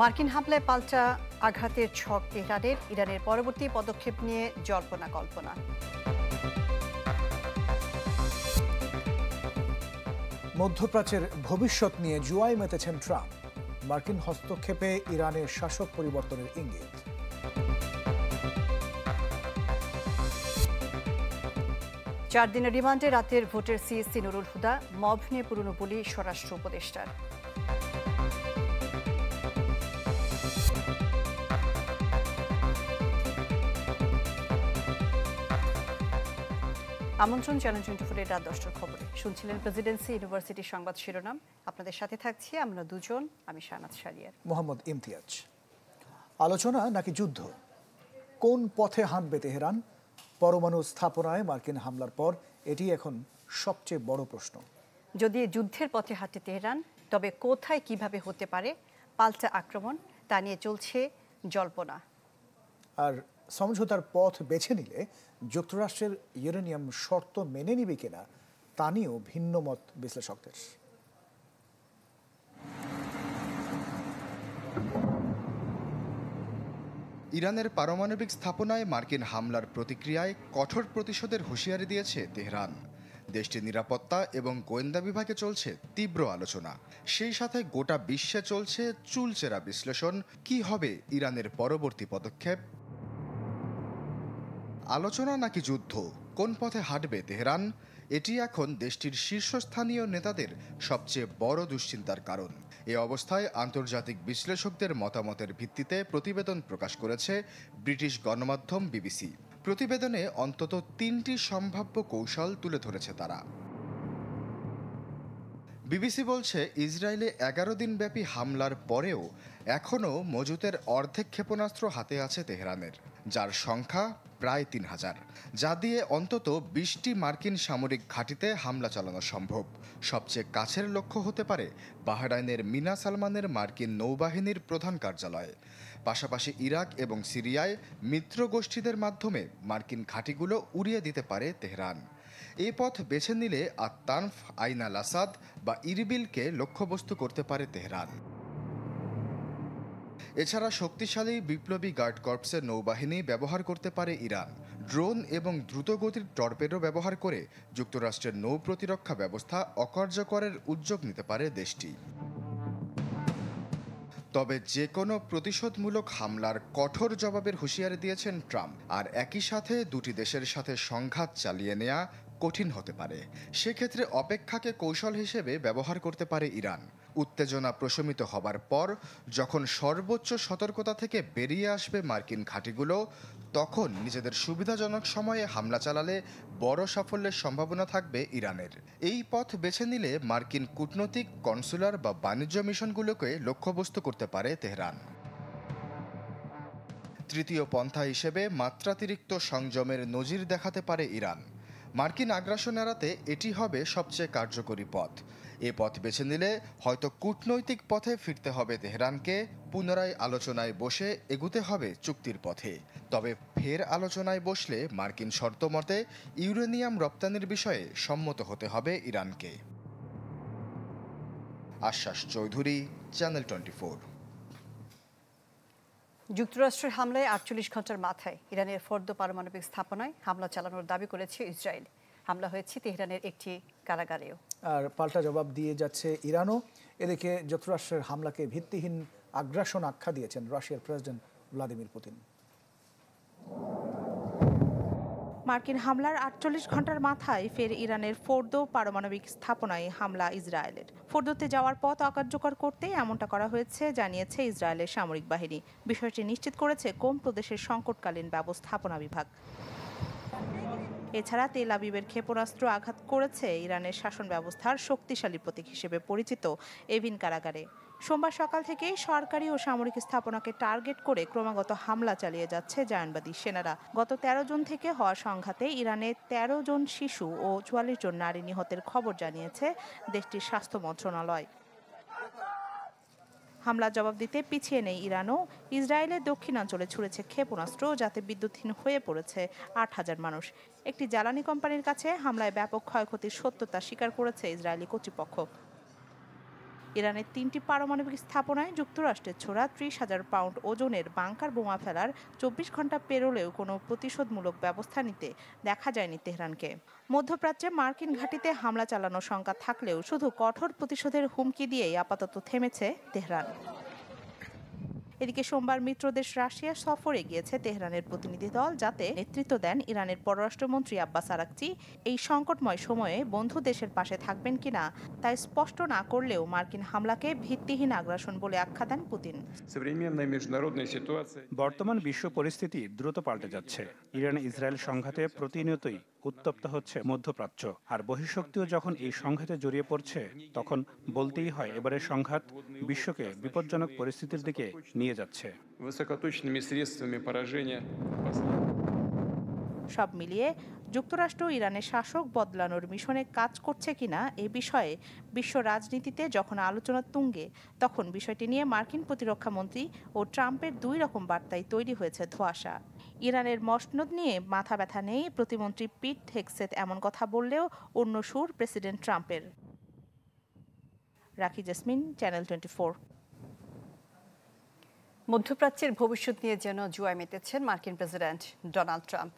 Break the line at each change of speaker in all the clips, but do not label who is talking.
মার্কিন হামলায় পাল্টা আঘাতের ছক তেহরানের, ইরানের পরবর্তী পদক্ষেপ নিয়ে জল্পনা কল্পনা।
মধ্যপ্রাচ্যের ভবিষ্যৎ নিয়ে জুয়ায় মেতেছেন ট্রাম্প। মার্কিন হস্তক্ষেপে ইরানের শাসক পরিবর্তনের ইঙ্গিত।
চার দিনের রিমান্ডে রাতের ভোটের সিএসসি নুরুল হুদা, মব নিয়ে পুরনো বলি স্বরাষ্ট্র উপদেষ্টার। আমন্ত্রণ চ্যানেল 24 রাত 10টার খবরে। শুনছিলেন প্রেসিডেন্সি ইউনিভার্সিটির সংবাদ শিরোনাম। আপনাদের সাথে থাকছি আমরা দুজন, আমি শাহনাজ শারিয়ার,
মোহাম্মদ ইমতিয়াজ। আলোচনা নাকি যুদ্ধ? কোন পথে হাঁটবে তেহরান? পরমাণু স্থাপনায় মার্কিন হামলার পর এটি এখন সবচেয়ে বড় প্রশ্ন।
যদি যুদ্ধের পথে হাঁটে তেহরান, তবে কোথায় কিভাবে হতে পারে পাল্টা আক্রমণ, তা নিয়ে চলছে জল্পনা।
আর সমঝোতার পথ বেছে নিলে যুক্তরাষ্ট্রের ইউরেনিয়াম শর্ত মেনে নিবে কিনা তা নিয়েও ভিন্ন মত বিশ্লেষকদের।
ইরানের পারমাণবিক স্থাপনায় মার্কিন হামলার প্রতিক্রিয়ায় কঠোর প্রতিশোধের হুঁশিয়ারি দিয়েছে তেহরান। দেশটির নিরাপত্তা এবং গোয়েন্দা বিভাগে চলছে তীব্র আলোচনা। সেই সাথে গোটা বিশ্বে চলছে চুলচেরা বিশ্লেষণ। কি হবে ইরানের পরবর্তী পদক্ষেপ? আলোচনা নাকি যুদ্ধ? কোন পথে হাঁটবে তেহরান? এটি এখন দেশটির শীর্ষস্থানীয় নেতাদের সবচেয়ে বড় দুশ্চিন্তার কারণ। এ অবস্থায় আন্তর্জাতিক বিশ্লেষকদের মতামতের ভিত্তিতে প্রতিবেদন প্রকাশ করেছে ব্রিটিশ গণমাধ্যম বিবিসি। প্রতিবেদনে অন্তত 3টি সম্ভাব্য কৌশল তুলে ধরেছে তারা। বিবিসি বলছে, ইসরায়েলে 11 দিনব্যাপী হামলার পরেও এখনও মজুতের অর্ধেক ক্ষেপণাস্ত্র হাতে আছে তেহরানের, যার সংখ্যা প্রায় 3000, যা দিয়ে অন্তত 20টি মার্কিন সামরিক ঘাঁটিতে হামলা চালানো সম্ভব। সবচেয়ে কাছের লক্ষ্য হতে পারে বাহরাইনের মিনা সালমানের মার্কিন নৌবাহিনীর প্রধান কার্যালয়। পাশাপাশি ইরাক এবং সিরিয়ায় মিত্র গোষ্ঠীদের মাধ্যমে মার্কিন ঘাঁটিগুলো উড়িয়ে দিতে পারে তেহরান। এই পথ বেছে নিলে আত-তানফ, আইন আল আসাদ বা ইরবিলকে লক্ষ্যবস্তু করতে পারে তেহরান। এছাড়া শক্তিশালী বিপ্লবী গার্ড কর্পসের নৌবাহিনী ব্যবহার করতে পারে ইরান। ড্রোন এবং দ্রুতগতির টর্পেডো ব্যবহার করে যুক্তরাষ্ট্রের নৌ প্রতিরক্ষা ব্যবস্থা অকার্যকরের উদ্যোগ নিতে পারে দেশটি। তবে যে কোনো প্রতিশোধমূলক হামলার কঠোর জবাবের হুঁশিয়ারি দিয়েছেন ট্রাম্প। আর একই সাথে দুটি দেশের সাথে সংঘাত চালিয়ে নেওয়া কঠিন হতে পারে। সেক্ষেত্রে অপেক্ষাকে কৌশল হিসেবে ব্যবহার করতে পারে ইরান। উত্তেজনা প্রশমিত হবার পর যখন সর্বোচ্চ সতর্কতা থেকে বেরিয়ে আসবে মার্কিন ঘাঁটিগুলো, তখন নিজেদের সুবিধাজনক সময়ে হামলা চালালে বড় সাফল্যের সম্ভাবনা থাকবে ইরানের। এই পথ বেছে নিলে মার্কিন কূটনৈতিক, কনসুলার বা বাণিজ্য মিশনগুলোকে লক্ষ্যবস্তু করতে পারে তেহরান। তৃতীয় পন্থা হিসেবে মাত্রাতিরিক্ত সংযমের নজির দেখাতে পারে ইরান। মার্কিন আগ্রাসন এড়াতে এটি হবে সবচেয়ে কার্যকরী পথ। এ পথ বেছে নিলে হয়তো কূটনৈতিক পথে ফিরতে হবে তেহরানকে, পুনরায় আলোচনায় বসে এগুতে হবে চুক্তির পথে। তবে ফের আলোচনায় বসলে মার্কিন শর্ত মতে ইউরেনিয়াম রপ্তানির বিষয়ে সম্মত হতে হবে ইরানকে। আশ্বাস চৌধুরী, চ্যানেল 24।
যুক্তরাষ্ট্রের হামলায় 48 ঘন্টার মাথায় ইরানের ফর্দো পারমাণবিক স্থাপনায় হামলা চালানোর দাবি করেছে ইসরায়েল। হামলা হয়েছে তেহরানের একটি কারাগারেও।
আর পাল্টা জবাব দিয়ে যাচ্ছে ইরানও। এদিকে যুক্তরাষ্ট্রের হামলাকে ভিত্তিহীন আগ্রাসন আখ্যা দিয়েছেন রাশিয়ার প্রেসিডেন্ট ভ্লাদিমির পুতিন।
মার্কিন হামলার 48 ঘন্টার মাথায় ফের ইরানের ফোর্দো পারমাণবিক স্থাপনায় হামলা ইসরায়েলের। ফোর্দোতে যাওয়ার পথ অকার্যকর করতে এমনটা করা হয়েছে জানিয়েছে ইসরায়েলের সামরিক বাহিনী। বিষয়টি নিশ্চিত করেছে কোম প্রদেশের সংকটকালীন ব্যবস্থাপনা বিভাগ। এছাড়া তেল আবিবের ক্ষেপণাস্ত্র আঘাত করেছে ইরানের শাসন ব্যবস্থার শক্তিশালী প্রতীক হিসেবে পরিচিত এভিন কারাগারে। সোমবার সকাল থেকে সরকারি ও সামরিক স্থাপনাকে টার্গেট করে ক্রমাগত হামলা চালিয়ে যাচ্ছে জায়নবাদী সেনারা। গত 13 জুন থেকে হওয়া সংঘাতে ইরানে 13 জন শিশু ও 44 জন নারী নিহতের খবর জানিয়েছে দেশটির স্বাস্থ্য মন্ত্রণালয়। হামলার জবাব দিতে পিছিয়ে নেই ইরানও। ইসরায়েলের দক্ষিণাঞ্চলে ছুড়েছে ক্ষেপণাস্ত্র, যাতে বিদ্যুৎহীন হয়ে পড়েছে 8000 মানুষ। একটি জ্বালানি কোম্পানির কাছে হামলায় ব্যাপক ক্ষয়ক্ষতির সত্যতা স্বীকার করেছে ইসরায়েলি কর্তৃপক্ষ। ইরানের 3টি পারমাণবিক স্থাপনায় যুক্তরাষ্ট্রের ছোড়া 30,000 পাউন্ড ওজনের বাংকার বোমা ফেলার 24 ঘন্টা পেরোলেও কোনো প্রতিশোধমূলক ব্যবস্থা নিতে দেখা যায়নি তেহরানকে। মধ্যপ্রাচ্যে মার্কিন ঘাঁটিতে হামলা চালানোর শঙ্কা থাকলেও শুধু কঠোর প্রতিশোধের হুমকি দিয়েই আপাতত থেমেছে তেহরান। এদিকে সোমবার মিত্রদেশ রাশিয়া সফরে গিয়েছে তেহরানের প্রতিনিধি দল, যাতে নেতৃত্ব দেন ইরানের পররাষ্ট্রমন্ত্রী আব্বাস আরাকচি। এই সংকটময় সময়ে বন্ধু দেশের পাশে থাকবেন কিনা তাই স্পষ্ট না করলেও মার্কিন হামলাকে ভিত্তিহীন আগ্রাসন বলে আখ্যা দেন পুতিন।
বর্তমান বিশ্ব পরিস্থিতি দ্রুত পাল্টে যাচ্ছে। ইরান ইসরায়েল সংঘাতে প্রতিনিয়তই উত্তপ্ত হচ্ছে মধ্যপ্রাচ্য, আর বহিঃশক্তিও যখন এই সংঘাতে জড়িয়ে পড়ছে তখন বলতেই হয় এবারের সংঘাত বিশ্বকে বিপজ্জনক পরিস্থিতির দিকে নিয়ে যাচ্ছে।
সব মিলিয়ে যুক্তরাষ্ট্র ইরানের শাসক বদলানোর মিশনে কাজ করছে কিনা এ বিষয়ে বিশ্ব রাজনীতিতে যখন আলোচনা তুঙ্গে, তখন বিষয়টি নিয়ে মার্কিন প্রতিরক্ষামন্ত্রী ও ট্রাম্পের 2 রকম বার্তাই তৈরি হয়েছে ধোঁয়াশা। ইরানের মসনদ নিয়ে মাথা ব্যথা নেই প্রতিমন্ত্রী পিট হেগসেথ এমন কথা বললেও অন্য সুর প্রেসিডেন্ট ট্রাম্পের। রাখি জেসমিন, চ্যানেল 24।
মধ্যপ্রাচ্যের ভবিষ্যৎ নিয়ে যেন জুয়ায় মেতেছেন মার্কিন প্রেসিডেন্ট ডোনাল্ড ট্রাম্প।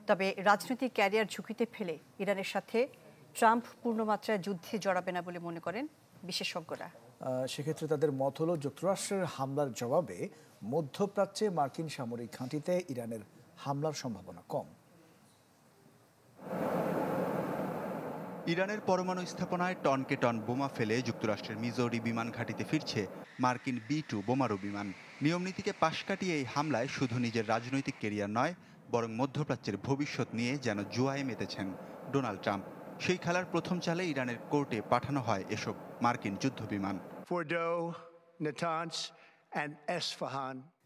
তবে রাজনৈতিক ক্যারিয়ার ঝুঁকিতে ফেলে ইরানের সাথে ট্রাম্প পূর্ণমাত্রায় যুদ্ধে জড়াবে না বলে মনে করেন বিশেষজ্ঞরা।
সেক্ষেত্রে তাদের মত হল, যুক্তরাষ্ট্রের হামলার জবাবে মধ্যপ্রাচ্যে মার্কিন সামরিক ঘাঁটিতে ইরানের হামলার সম্ভাবনা কম।
ইরানের পরমাণু স্থাপনায় টনকে টন বোমা ফেলে যুক্তরাষ্ট্রের মিজৌরি বিমান ঘাঁটিতে ফিরছে মার্কিন B-2 বোমারু বিমান। নিয়মনীতিকে পাশ কাটিয়ে এই হামলায় শুধু নিজের রাজনৈতিক ক্যারিয়ার নয়, বরং মধ্যপ্রাচ্যের ভবিষ্যৎ নিয়ে যেন জুয়ায় মেতেছেন ডোনাল্ড ট্রাম্প। সেই খেলার প্রথম চালে ইরানের কোর্টে পাঠানো হয় এসব মার্কিন যুদ্ধ বিমান।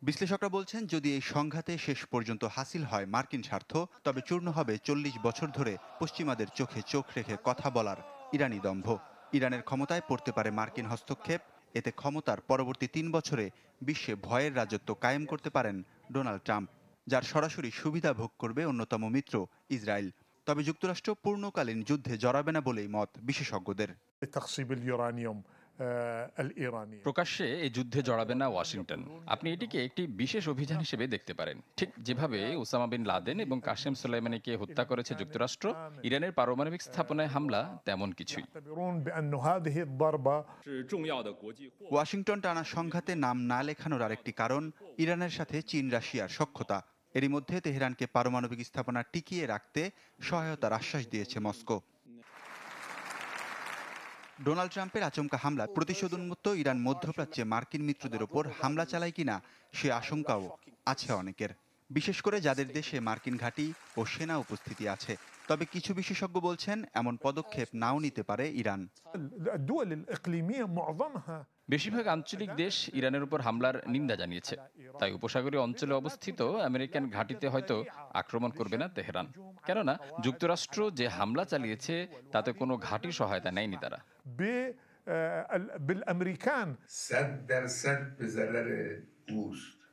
বিশ্লেষকরা বলছেন, যদি এই সংঘাতে শেষ পর্যন্ত হাসিল হয় মার্কিন স্বার্থ, তবে চূর্ণ হবে 40 বছর ধরে পশ্চিমাদের চোখে চোখ রেখে কথা বলার ইরানি দম্ভ। ইরানের ক্ষমতায় পড়তে পারে মার্কিন হস্তক্ষেপ। এতে ক্ষমতার পরবর্তী 3 বছরে বিশ্বে ভয়ের রাজত্ব কায়েম করতে পারেন ডোনাল্ড ট্রাম্প, যার সরাসরি সুবিধা ভোগ করবে অন্যতম মিত্র ইসরায়েল। তবে যুক্তরাষ্ট্র পূর্ণকালীন যুদ্ধে জড়াবে না বলেই মত বিশেষজ্ঞদের।
প্রকাশ্যে এই যুদ্ধে জড়াবে না ওয়াশিংটন। আপনি এটিকে একটি বিশেষ অভিযান হিসেবে দেখতে পারেন। ঠিক যেভাবে ওসামা বিন লাদেন এবং কাসেম সোলাইমানিকে হত্যা করেছে যুক্তরাষ্ট্র, ইরানের পারমাণবিক স্থাপনায় হামলা তেমন কিছুই।
ওয়াশিংটন টানা সংঘাতে নাম না লেখানোর আরেকটি কারণ ইরানের সাথে চীন রাশিয়ার সখ্যতা। এরই মধ্যে তেহরানকে পারমাণবিক স্থাপনা টিকিয়ে রাখতে সহায়তার আশ্বাস দিয়েছে মস্কো। ডোনাল্ড ট্রাম্পের আচমকা হামলা প্রতিশোধ উন্মুক্ত ইরান মধ্যপ্রাচ্যে মার্কিন মিত্রদের ওপর হামলা চালায় কিনা সে আশঙ্কাও আছে অনেকের, বিশেষ করে যাদের দেশে মার্কিন ঘাঁটি ও সেনা উপস্থিতি আছে। তবে কিছু বিশেষজ্ঞ বলছেন, এমন পদক্ষেপ নাও নিতে পারে ইরান।
বেশিরভাগ আঞ্চলিক দেশ ইরানের উপর হামলার নিন্দা জানিয়েছে, তাই উপসাগরীয় অঞ্চলে অবস্থিত আমেরিকান ঘাঁটিতে হয়তো আক্রমণ করবে না তেহরান। কেননা যুক্তরাষ্ট্র যে হামলা চালিয়েছে তাতে কোনো ঘাঁটি সহায়তা নেয়নি তারা।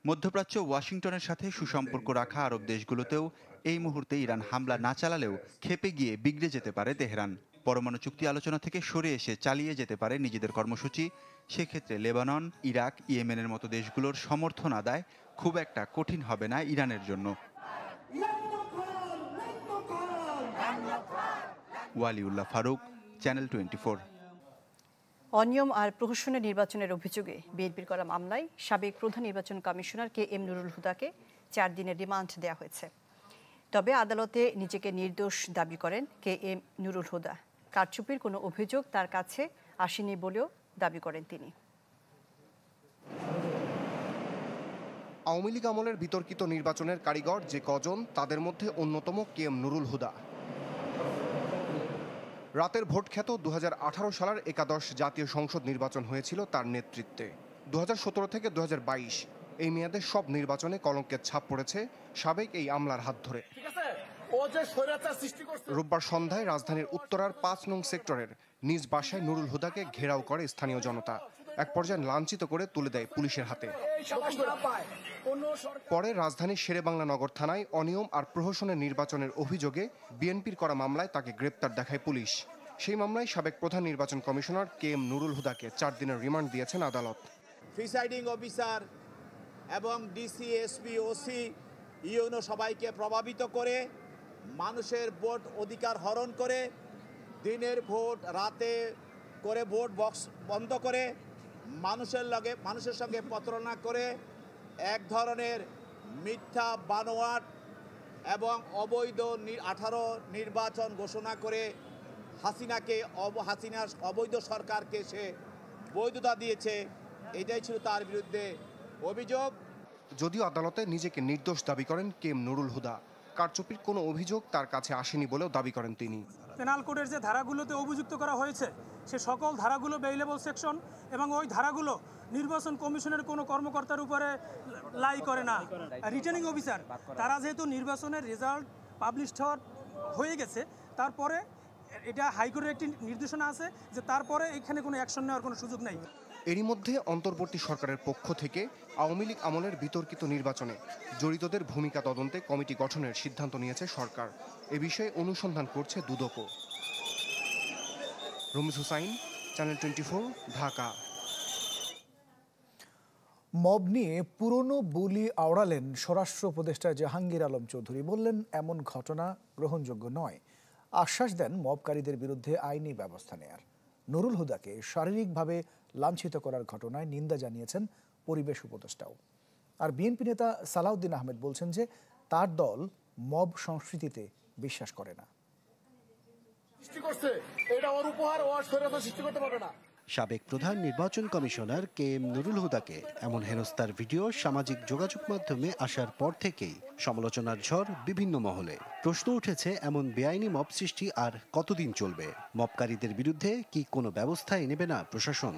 মধ্যপ্রাচ্য ওয়াশিংটনের সাথে সুসম্পর্ক রাখা আরব দেশগুলোতেও এই মুহূর্তে ইরান হামলা না চালালেও ক্ষেপে গিয়ে বিগড়ে যেতে পারে তেহরান। পরমাণু চুক্তি আলোচনা থেকে সরে এসে চালিয়ে যেতে পারে নিজেদের কর্মসূচি। সেক্ষেত্রে লেবানন, ইরাক, ইয়েমেনের মতো দেশগুলোর সমর্থন আদায় খুব একটা কঠিন হবে না ইরানের জন্য। ওয়ালিউল্লাহ ফারুক, চ্যানেল 24।
অনিয়ম আর প্রহসনের নির্বাচনের অভিযোগে বিএনপির করা মামলায় সাবেক প্রধান নির্বাচন কমিশনার KM নুরুল হুদাকে 4 দিনের রিমান্ড দেওয়া হয়েছে। তবে আদালতে নিজেকে নির্দোষ দাবি করেন KM নুরুল হুদা। কারচুপির কোনো অভিযোগ তার কাছে আসেনি বলেও দাবি করেন তিনি।
আওয়ামী লীগ আমলের বিতর্কিত নির্বাচনের কারিগর যে কজন, তাদের মধ্যে অন্যতম KM নুরুল হুদা। রাতের ভোট খ্যাত 2018 সালের একাদশ জাতীয় সংসদ নির্বাচন হয়েছিল তার নেতৃত্বে। 2017 থেকে 2022 এই মেয়াদে সব নির্বাচনে কলঙ্কের ছাপ পড়েছে সাবেক এই আমলার হাত ধরে। রোববার সন্ধ্যায় রাজধানীর উত্তরার 5 নং সেক্টরের নিজ বাসায় নুরুল হুদাকে ঘেরাও করে স্থানীয় জনতা। এক পর্যায়ে লাঞ্ছিত করে তুলে দেয় পুলিশের হাতে। পরে রাজধানীর শেরেবাংলা নগর থানায় অনিয়ম আর প্রহসনের নির্বাচনের অভিযোগে বিএনপির করা মামলায় তাকে গ্রেপ্তার দেখায় পুলিশ। সেই মামলায় সাবেক প্রধান নির্বাচন কমিশনার KM নুরুল হুদাকে 4 দিনের রিমান্ড দিয়েছেন আদালত।
প্রিসাইডিং অফিসার এবং ডিসি, এসপি, ওসি, ইউনো সবাইকে প্রভাবিত করে মানুষের ভোট অধিকার হরণ করে দিনের ভোট রাতে করে ভোট বক্স বন্ধ করে মানুষের সঙ্গে প্রতারণা করে এক ধরনের মিথ্যা বানোয়াট এবং অবৈধ 18 নির্বাচন ঘোষণা করে হাসিনার অবৈধ সরকারকে সে বৈধতা দিয়েছে। এটাই ছিল তার বিরুদ্ধে অভিযোগ।
যদিও আদালতে নিজেকে নির্দোষ দাবি করেন KM নুরুল হুদা, কারচুপির কোনো অভিযোগ তার কাছে আসেনি বলেও দাবি করেন তিনি।
পেনাল কোডের যে ধারাগুলোতে অভিযুক্ত করা হয়েছে সে সকল ধারাগুলো বেইলেবল সেকশন এবং ওই ধারাগুলো নির্বাচন কমিশনের কোনো কর্মকর্তার উপরে লাই করে না। রিটার্নিং অফিসার তারা যেহেতু নির্বাচনের রেজাল্ট পাবলিশ হয়ে গেছে, তারপরে এটা হাইকোর্টের একটি নির্দেশনা আছে যে তারপরে এখানে কোনো অ্যাকশন নেওয়ার কোনো সুযোগ নেই।
এরই মধ্যে অন্তর্বর্তী সরকারের পক্ষ থেকে আওয়ামী লীগ আমলের বিতর্কিত নির্বাচনে জড়িতদের ভূমিকা তদন্তে কমিটি গঠনের সিদ্ধান্ত নিয়েছে সরকার। এ বিষয়ে অনুসন্ধান করছে দুদকও। রমিজ হুসাইন, চ্যানেল 24, ঢাকা।
মব নিয়ে পুরনো বুলি আওড়ালেন স্বরাষ্ট্র উপদেষ্টা জাহাঙ্গীর আলম চৌধুরী। বললেন এমন ঘটনা গ্রহণযোগ্য নয়। আশ্বাস দেন মবকারীদের বিরুদ্ধে আইনি ব্যবস্থা নেয়ার। নুরুল হুদাকে শারীরিকভাবে লাঞ্ছিত করার ঘটনায় নিন্দা জানিয়েছেন পরিবেশ উপদেষ্টাও। আর বিএনপি নেতা সালাউদ্দিন আহমেদ বলছেন যে তার দল মব সংস্কৃতিতে বিশ্বাস করে না।
সাবেক প্রধান নির্বাচন কমিশনার KM নুরুল হুদাকে এমন হেনস্থার ভিডিও সামাজিক যোগাযোগ মাধ্যমে আসার পর থেকেই সমালোচনার ঝড় বিভিন্ন মহলে। প্রশ্ন উঠেছে, এমন বেআইনি মব সৃষ্টি আর কতদিন চলবে? মবকারীদের বিরুদ্ধে কি কোনো ব্যবস্থাই নেবে না প্রশাসন?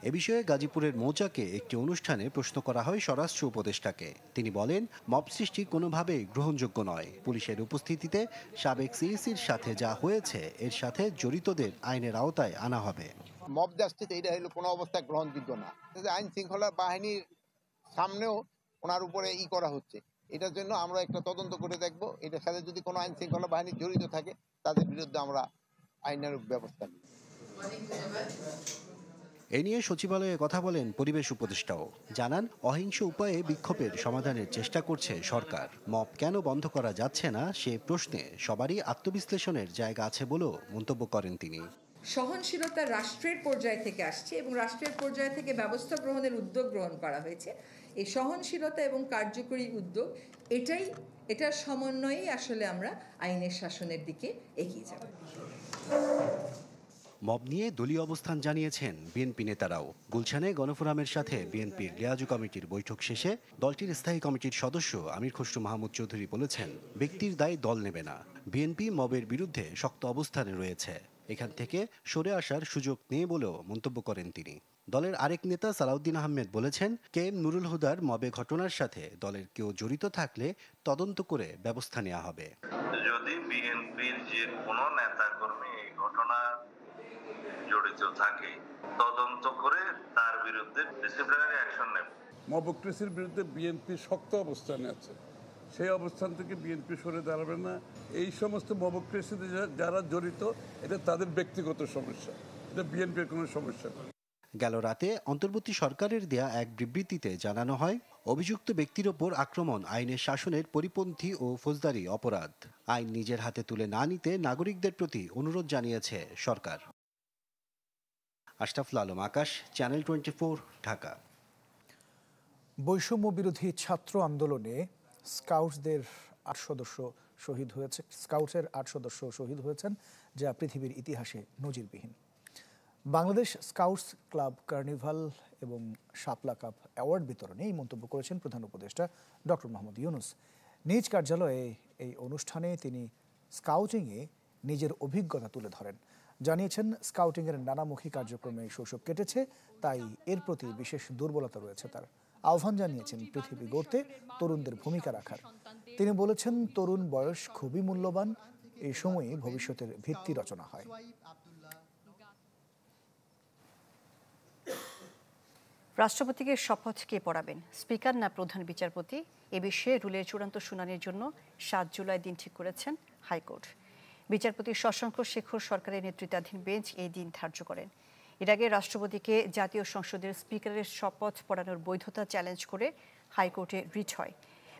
এ বিষয়ে গাজীপুরের মৌচাকে একটি অনুষ্ঠানে প্রশ্ন করা হয় স্বরাষ্ট্র উপদেষ্টাকে। তিনি বলেন, মব সৃষ্টি কোনোভাবেই গ্রহণযোগ্য নয়। পুলিশের উপস্থিতিতে সাবেক সিইসির সাথে যা হয়েছে এর সাথে জড়িতদের আইনের আওতায় আনা হবে।
মব জাস্টিস এটা হলো কোনো অবস্থায় গ্রহণযোগ্য না। আইন শৃঙ্খলা বাহিনীর সামনেও ওনার উপরে করা হচ্ছে। এটার জন্য আমরা একটা তদন্ত করে দেখব। এটার সাথে যদি কোনো আইন শৃঙ্খলা বাহিনী জড়িত থাকে তাদের বিরুদ্ধে আমরা আইনের ব্যবস্থা নিই।
এ নিয়ে সচিবালয়ে কথা বলেন পরিবেশ উপদেষ্টাও। জানান, অহিংস উপায়ে বিক্ষোভের সমাধানের চেষ্টা করছে সরকার। মব কেন বন্ধ করা যাচ্ছে না সে প্রশ্নে সবারই আত্মবিশ্লেষণের জায়গা আছে বলেও মন্তব্য করেন তিনি।
সহনশীলতা রাষ্ট্রের পর্যায় থেকে আসছে এবং রাষ্ট্রের পর্যায় থেকে ব্যবস্থা গ্রহণের উদ্যোগ গ্রহণ করা হয়েছে। এই সহনশীলতা এবং কার্যকরী উদ্যোগ এটার সমন্বয়েই আসলে আমরা আইনের শাসনের দিকে এগিয়ে যাব।
মব নিয়ে দলীয় অবস্থান জানিয়েছেন বিএনপি নেতারাও। গুলশানে গণফোরামের সাথে বিএনপির লিয়াজু কমিটির বৈঠক শেষে দলটির স্থায়ী কমিটির সদস্য আমির খসরু মাহমুদ চৌধুরী বলেছেন, ব্যক্তির দায় দল নেবে না। বিএনপি মবের বিরুদ্ধে শক্ত অবস্থানে রয়েছে, এখান থেকে সরে আসার সুযোগ নেই বলেও মন্তব্য করেন তিনি। দলের আরেক নেতা সালাউদ্দিন আহমেদ বলেছেন, KM নুরুল হুদার মবে ঘটনার সাথে দলের কেউ জড়িত থাকলে তদন্ত করে ব্যবস্থা নেওয়া হবে।
যদি বিএনপির যে কোনো নেতা কর্মী এই ঘটনা জড়িত থাকে, তদন্ত করে তার বিরুদ্ধে ডিসিপ্লিনারি অ্যাকশন নেবে।
মবক্রেসির বিরুদ্ধে বিএনপি শক্ত অবস্থানে আছে, সেই অবস্থান থেকে বিএনপি সরে দাঁড়াবে না। এই সমস্ত মবক্রেসিতে যারা জড়িত এটা তাদের ব্যক্তিগত সমস্যা, এটা বিএনপির কোনো সমস্যা নয়।
গেল রাতে অন্তর্বর্তী সরকারের দেয়া এক বিবৃতিতে জানানো হয়, অভিযুক্ত ব্যক্তির ওপর আক্রমণ আইনের শাসনের পরিপন্থী ও ফৌজদারি অপরাধ। আইন নিজের হাতে তুলে না নিতে নাগরিকদের প্রতি অনুরোধ জানিয়েছে সরকার। আশরাফুল আলম আকাশ, চ্যানেল 24, ঢাকা।
বৈষম্য বিরোধী ছাত্র আন্দোলনে স্কাউটসের 8 সদস্য শহীদ হয়েছেন, যা পৃথিবীর ইতিহাসে নজিরবিহীন। বাংলাদেশ স্কাউটস ক্লাব কার্নিভাল এবং শাপলা কাপ অ্যাওয়ার্ড বিতরণে এই মন্তব্য করেছেন প্রধান উপদেষ্টা ডক্টর মোহাম্মদ ইউনূস। নিজ কার্যালয়ে এই অনুষ্ঠানে তিনি স্কাউটিংয়ে নিজের অভিজ্ঞতা তুলে ধরেন। জানিয়েছেন, স্কাউটিংয়ের নানামুখী কার্যক্রমে শৈশব কেটেছে, তাই এর প্রতি বিশেষ দুর্বলতা রয়েছে তার। আহ্বান জানিয়েছেন পৃথিবী গড়তে তরুণদের ভূমিকা রাখার। তিনি বলেছেন, তরুণ বয়স খুবই মূল্যবান, এই সময়ে ভবিষ্যতের ভিত্তি রচনা হয়।
রাষ্ট্রপতিকে শপথ কে পড়াবেন, স্পিকার না প্রধান বিচারপতি? এ বিষয়ে রুলের চূড়ান্ত শুনানির জন্য 7 জুলাই দিন ঠিক করেছেন হাইকোর্ট। বিচারপতি শশাঙ্ক শেখর সরকারের নেতৃত্বাধীন বেঞ্চ এই দিন ধার্য করেন। এর আগে রাষ্ট্রপতিকে জাতীয় সংসদের স্পিকারের শপথ পড়ানোর বৈধতা চ্যালেঞ্জ করে হাইকোর্টে রিট হয়।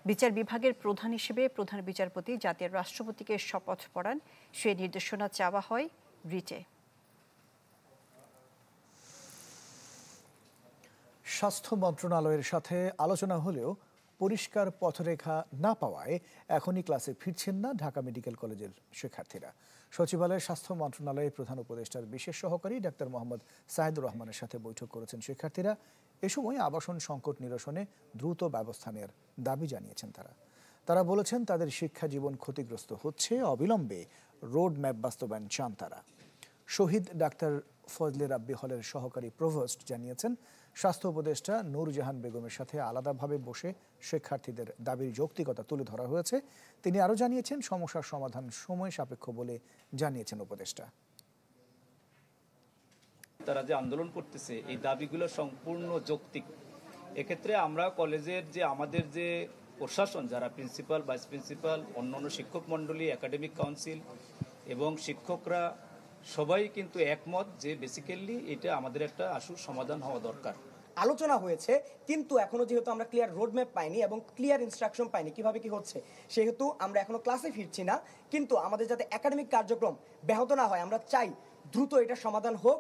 বিচার বিভাগের প্রধান হিসেবে প্রধান বিচারপতি জাতীয় রাষ্ট্রপতিকে শপথ পড়ান, সে নির্দেশনা চাওয়া হয় রিটে।
স্বাস্থ্য মন্ত্রণালয়ের সাথে আলোচনা হলেও পরিষ্কার পথরেখা না পাওয়ায় এখনই ক্লাসে ফিরছেন না ঢাকা মেডিকেল কলেজের শিক্ষার্থীরা। সচিবালয়ের স্বাস্থ্য মন্ত্রণালয়ের প্রধান উপদেষ্টার বিশেষ সহকারী ডাক্তার মোহাম্মদ সাইদুর রহমানের সাথে বৈঠক করেছেন শিক্ষার্থীরা। এ সময় আবাসন সংকট নিরসনে দ্রুত ব্যবস্থা নেওয়ার দাবি জানিয়েছেন তারা বলেছেন তাদের শিক্ষা জীবন ক্ষতিগ্রস্ত হচ্ছে, অবিলম্বে রোড ম্যাপ বাস্তবায়ন চান তারা। শহীদ ডাক্তার ফজলে রাব্বি হলের সহকারী প্রভোস্ট জানিয়েছেন স্বাস্থ্য উপদেষ্টা নূরজাহান বেগমের সাথে আলাদাভাবে বসে শিক্ষার্থীদের দাবির যৌক্তিকতা তুলে ধরা হয়েছে। তিনি আরও জানিয়েছেন সমস্যার সমাধান সময় সাপেক্ষ বলে জানিয়েছেন উপদেষ্টা।
তারা যে আন্দোলন করতেছে এই দাবিগুলো সম্পূর্ণ যৌক্তিক। এক্ষেত্রে আমরা কলেজের যে আমাদের যে প্রশাসন, যারা প্রিন্সিপাল, ভাইস প্রিন্সিপাল, অন্যান্য শিক্ষক মণ্ডলী, একাডেমিক কাউন্সিল এবং শিক্ষকরা সবাই কিন্তু একমত যে বেসিক্যালি এটা আমাদের একটা আশু সমাধান হওয়া দরকার।
আলোচনা হয়েছে, কিন্তু এখনো যেহেতু আমরা ক্লিয়ার রোডম্যাপ পাইনি এবং ক্লিয়ার ইনস্ট্রাকশন পাইনি কিভাবে কি হচ্ছে, সেহেতু আমরা এখনো ক্লাসে ফিরছি না। কিন্তু আমাদের যাতে একাডেমিক কার্যক্রম ব্যাহত না হয়, আমরা চাই দ্রুত এটা সমাধান হোক।